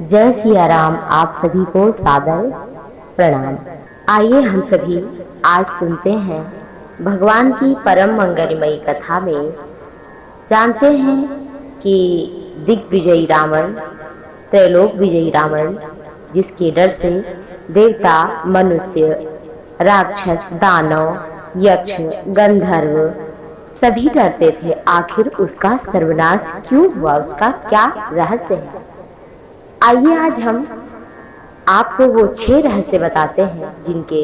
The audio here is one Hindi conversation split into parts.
जय सिया राम। आप सभी को सादर प्रणाम। आइए हम सभी आज सुनते हैं भगवान की परम मंगलमयी कथा में। जानते हैं कि दिग्विजयी रावण, त्रैलोक विजयी रावण, जिसके डर से देवता, मनुष्य, राक्षस, दानव, यक्ष, गंधर्व सभी डरते थे। आखिर उसका सर्वनाश क्यों हुआ, उसका क्या रहस्य है? आइए आज हम आपको वो 6 रहस्य बताते हैं जिनके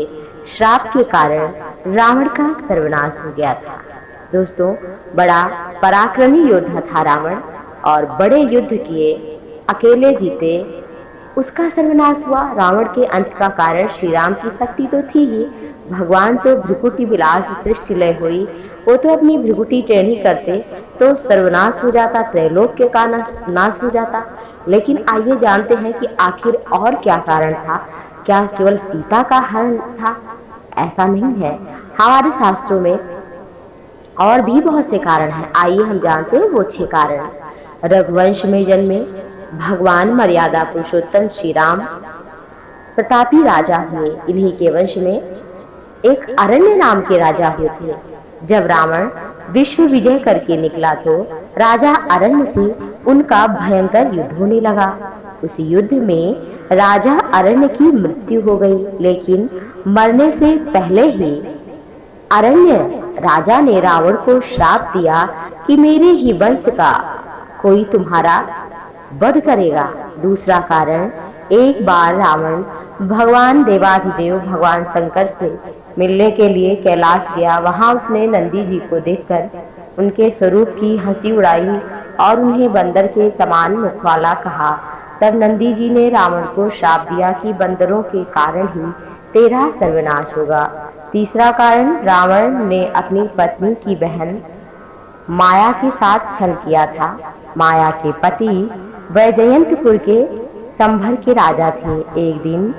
श्राप के कारण रावण का सर्वनाश हो गया था। दोस्तों, बड़ा पराक्रमी योद्धा था रावण और बड़े युद्ध किए, अकेले जीते, उसका सर्वनाश हुआ। रावण के अंत का कारण श्री राम की शक्ति तो थी ही, भगवान तो भ्रिकुटी विलास सृष्टि लय हुई, वो तो अपनी भ्रिकुटी टेढ़ी करते तो सर्वनाश हो जाता, त्रैलोक के का नाश हो जाता। लेकिन आइए जानते हैं कि आखिर और क्या कारण था। क्या केवल सीता का हरण था? ऐसा नहीं है, हमारे शास्त्रों में और भी बहुत से कारण हैं। आइए हम जानते हैं वो 6 कारण। रघुवंश में जन्मे भगवान मर्यादा पुरुषोत्तम श्री राम प्रतापी राजा हुए। इन्हीं के वंश में एक अरण्य नाम के राजा हुए थे। जब रावण विश्व विजय करके निकला तो राजा अरण्य से उनका भयंकर युद्ध होने लगा। उस युद्ध में राजा अरण्य की मृत्यु हो गई, लेकिन मरने से पहले ही अरण्य राजा ने रावण को श्राप दिया कि मेरे ही वंश का कोई तुम्हारा वध करेगा। दूसरा कारण, एक बार रावण भगवान देवाधिदेव भगवान शंकर से मिलने के लिए कैलाश गया। वहां उसने नंदी जी को देखकर उनके स्वरूप की हंसी उड़ाई और उन्हें बंदर के समान मुख वाला कहा। तब नंदी जी ने रावण को श्राप दिया कि बंदरों के कारण ही तेरा सर्वनाश होगा। तीसरा कारण, रावण ने अपनी पत्नी की बहन माया के साथ छल किया था। माया के पति वैजयंतपुर के संभर के राजा थे। एक दिन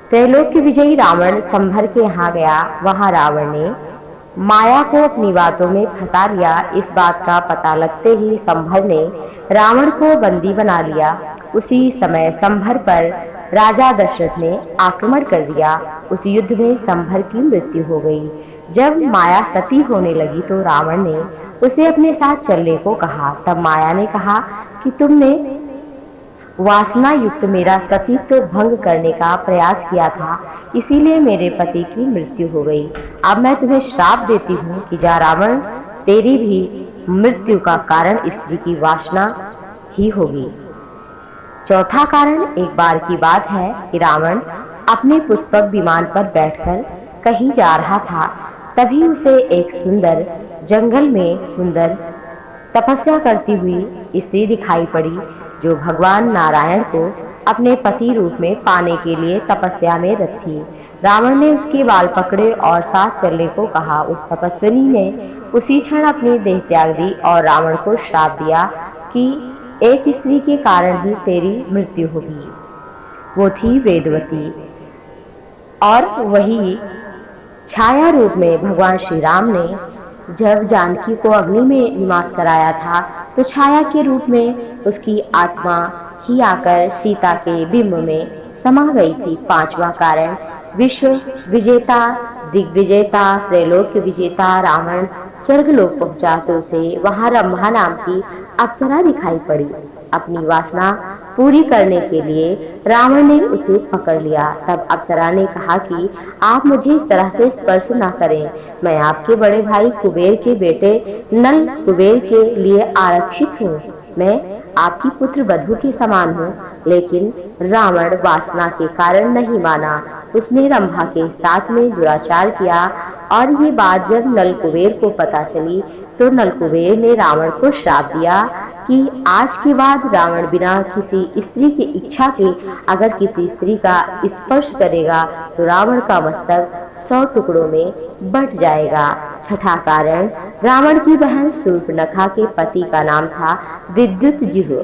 त्रैलोक के विजयी रावण संभर के यहाँ गया। वहां रावण ने माया को अपनी बातों में फंसा लिया। इस बात का पता लगते ही संभर ने रावण को बंदी बना लिया। उसी समय संभर पर राजा दशरथ ने आक्रमण कर दिया। उस युद्ध में संभर की मृत्यु हो गई। जब माया सती होने लगी तो रावण ने उसे अपने साथ चलने को कहा। तब माया ने कहा कि तुमने वासना युक्त मेरा सतीत्व भंग करने का प्रयास किया था, इसीलिए मेरे पति की मृत्यु हो गई। अब मैं तुम्हें श्राप देती हूँ कि जा रावण, तेरी भी मृत्यु का कारण स्त्री की वासना ही होगी। चौथा कारण, एक बार की बात है कि रावण अपने पुष्पक विमान पर बैठकर कहीं जा रहा था। तभी उसे एक सुंदर जंगल में सुंदर तपस्या करती हुई स्त्री दिखाई पड़ी, जो भगवान नारायण को अपने पति रूप में पाने के लिए तपस्या में रत थी। रावण ने उसके बाल पकड़े और साथ चलने को कहा। उस तपस्विनी ने उसी क्षण अपनी देह त्याग दी और रावण को श्राप दिया कि एक स्त्री के कारण ही तेरी मृत्यु होगी। वो थी वेदवती, और वही छाया रूप में भगवान श्री राम ने जब जानकी को अग्नि में निवास कराया था तो छाया के रूप में उसकी आत्मा ही आकर सीता के बिंब में समा गई थी। पांचवा कारण, विश्व विजेता, दिग्विजेता, त्रैलोक्य विजेता रावण स्वर्गलोक पहुंचा तो उसे वहां रंभा नाम की अप्सरा दिखाई पड़ी। अपनी वासना पूरी करने के लिए रावण ने उसे पकड़ लिया। तब अप्सरा ने कहा कि आप मुझे इस तरह से स्पर्श न करें, मैं आपके बड़े भाई कुबेर के बेटे नल कुबेर के लिए आरक्षित हूँ, मैं आपकी पुत्र वधू के समान हूँ। लेकिन रावण वासना के कारण नहीं माना। उसने रंभा के साथ में दुराचार किया और ये बात जब नल कुबेर को पता चली तो नल कुबेर ने रावण को श्राप दिया कि आज के बाद रावण बिना किसी स्त्री की इच्छा के अगर किसी स्त्री का स्पर्श करेगा तो रावण का मस्तक 100 टुकड़ों में बट जाएगा। छठा कारण, रावण की बहन शूर्पणखा के पति का नाम था विद्युत जिह्व।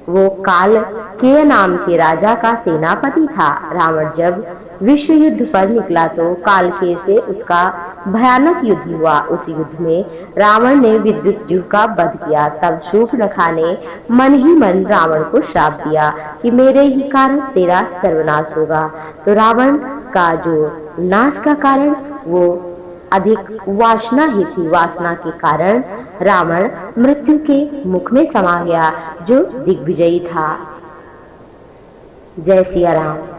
वो काल के नाम के राजा का सेनापति था। रावण जब विश्व युद्ध पर निकला तो कालकेय से उसका भयानक युद्ध हुआ। उस युद्ध में रावण ने विद्युतजिह्व का वध किया। तब शूर्पणखा ने मन ही मन रावण को श्राप दिया कि मेरे ही कारण तेरा सर्वनाश होगा। तो रावण का जो नाश का कारण वो अधिक वासना ही थी। वासना के कारण रावण मृत्यु के मुख में समा गया, जो दिग्विजयी था। जय सिया राम।